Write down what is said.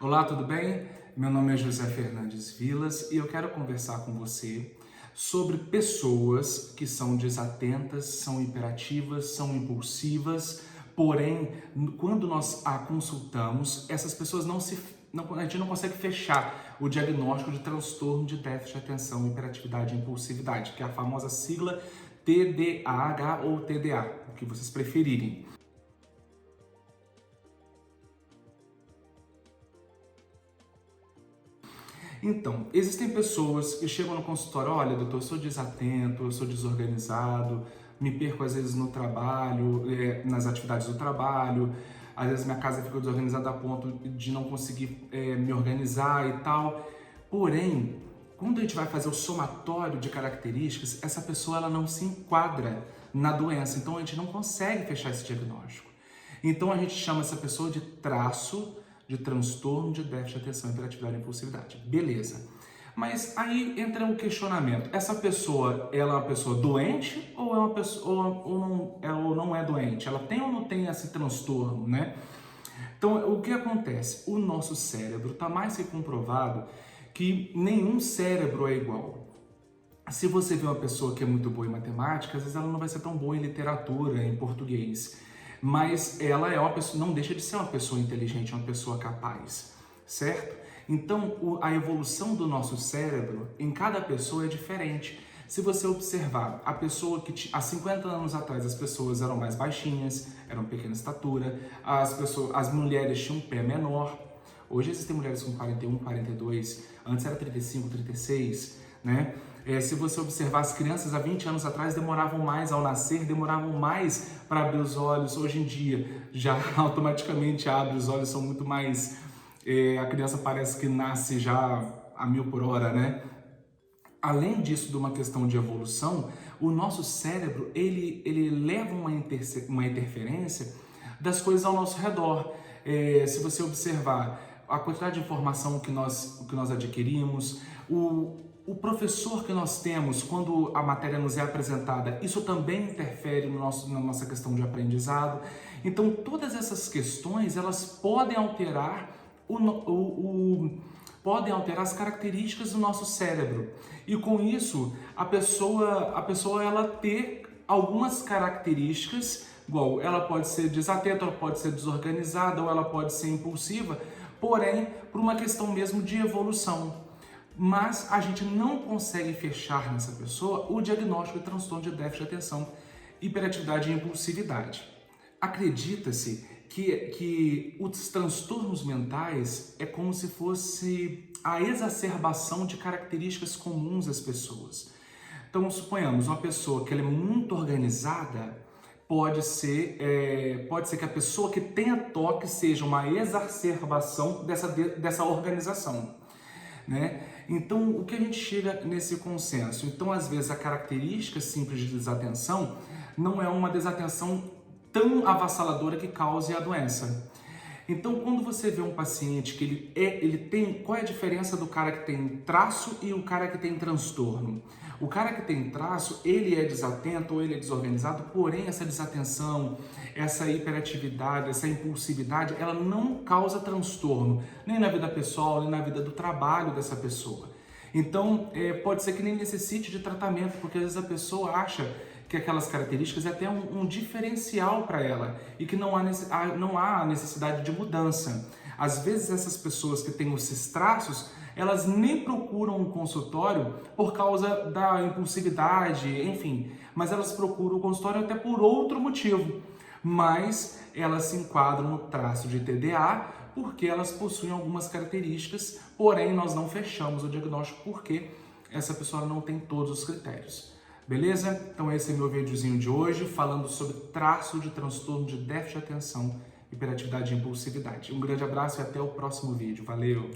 Olá, tudo bem? Meu nome é José Fernandes Vilas e eu quero conversar com você sobre pessoas que são desatentas, são hiperativas, são impulsivas, porém, quando nós a consultamos, essas pessoas a gente não consegue fechar o diagnóstico de transtorno de déficit de atenção, hiperatividade e impulsividade, que é a famosa sigla TDAH ou TDA, o que vocês preferirem. Então, existem pessoas que chegam no consultório, olha, doutor, eu sou desatento, eu sou desorganizado, me perco às vezes no trabalho, nas atividades do trabalho, às vezes minha casa fica desorganizada a ponto de não conseguir me organizar e tal. Porém, quando a gente vai fazer o somatório de características, essa pessoa ela não se enquadra na doença, então a gente não consegue fechar esse diagnóstico. Então a gente chama essa pessoa de traço de transtorno de déficit de atenção, hiperatividade e impulsividade. Beleza. Mas aí entra um questionamento. Essa pessoa, ela é uma pessoa doente ou é uma pessoa ou não é doente? Ela tem ou não tem esse transtorno, né? Então, o que acontece? O nosso cérebro está mais que comprovado que nenhum cérebro é igual. Se você vê uma pessoa que é muito boa em matemática, às vezes ela não vai ser tão boa em literatura, em português. Mas ela é uma pessoa, não deixa de ser uma pessoa inteligente, uma pessoa capaz, certo? Então, a evolução do nosso cérebro em cada pessoa é diferente. Se você observar, a pessoa que há 50 anos atrás as pessoas eram mais baixinhas, eram pequena estatura, as mulheres tinham um pé menor. Hoje existem mulheres com 41, 42, antes era 35, 36, né? Se você observar, as crianças há 20 anos atrás demoravam mais ao nascer, demoravam mais para abrir os olhos. Hoje em dia, já automaticamente abre os olhos, são muito mais... a criança parece que nasce já a 1000 por hora, né? Além disso, de uma questão de evolução, o nosso cérebro, ele leva uma interferência das coisas ao nosso redor. Se você observar a quantidade de informação que nós adquirimos, o professor que nós temos, quando a matéria nos é apresentada, isso também interfere na nossa questão de aprendizado. Então, todas essas questões, elas podem alterar podem alterar as características do nosso cérebro. E com isso, a pessoa ela ter algumas características, igual ela pode ser desatenta, ela pode ser desorganizada, ou ela pode ser impulsiva, porém, por uma questão mesmo de evolução. Mas a gente não consegue fechar nessa pessoa o diagnóstico de transtorno de déficit de atenção, hiperatividade e impulsividade. Acredita-se que os transtornos mentais é como se fosse a exacerbação de características comuns às pessoas. Então, suponhamos, uma pessoa que ela é muito organizada, pode ser que a pessoa que tenha toque seja uma exacerbação dessa organização, né? Então, o que a gente chega nesse consenso? Então, às vezes, a característica simples de desatenção não é uma desatenção tão avassaladora que cause a doença. Então, quando você vê um paciente que ele tem... Qual é a diferença do cara que tem traço e o cara que tem transtorno? O cara que tem traço, ele é desatento ou ele é desorganizado, porém essa desatenção, essa hiperatividade, essa impulsividade, ela não causa transtorno, nem na vida pessoal, nem na vida do trabalho dessa pessoa. Então, pode ser que nem necessite de tratamento, porque às vezes a pessoa acha que aquelas características é até um diferencial para ela e que não há necessidade de mudança. Às vezes essas pessoas que têm esses traços, elas nem procuram um consultório por causa da impulsividade, enfim, mas elas procuram o consultório até por outro motivo. Mas elas se enquadram no traço de TDA porque elas possuem algumas características, porém nós não fechamos o diagnóstico porque essa pessoa não tem todos os critérios. Beleza? Então esse é meu videozinho de hoje, falando sobre traço de transtorno de déficit de atenção, hiperatividade e impulsividade. Um grande abraço e até o próximo vídeo. Valeu!